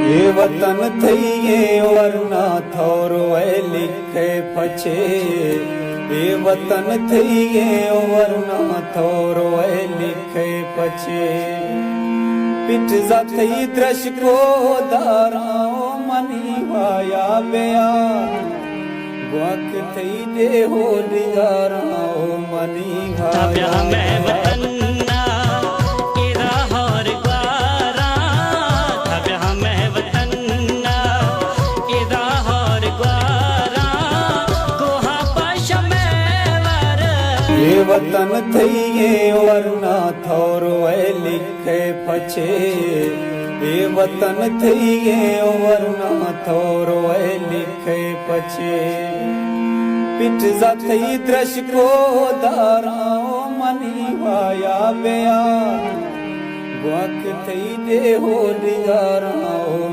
ये वतन थईए वरना थोरो लिखे पछे। ये वतन थईए वरना थोरो लिखे पछे। पिठ जाथई द्रश को दाराओ मनी वाया बेया। ग्वाक थई दे हो दिगाराओ मनी वाया ये वतन थईए वरना थोरो लिखे पछे। ये वतन थईए वरना थोरो लिखे पछे। पिठ जाथई द्रश को दाराओ मनी वाया बेया। ग्वाक थई दे हो दिगाराओ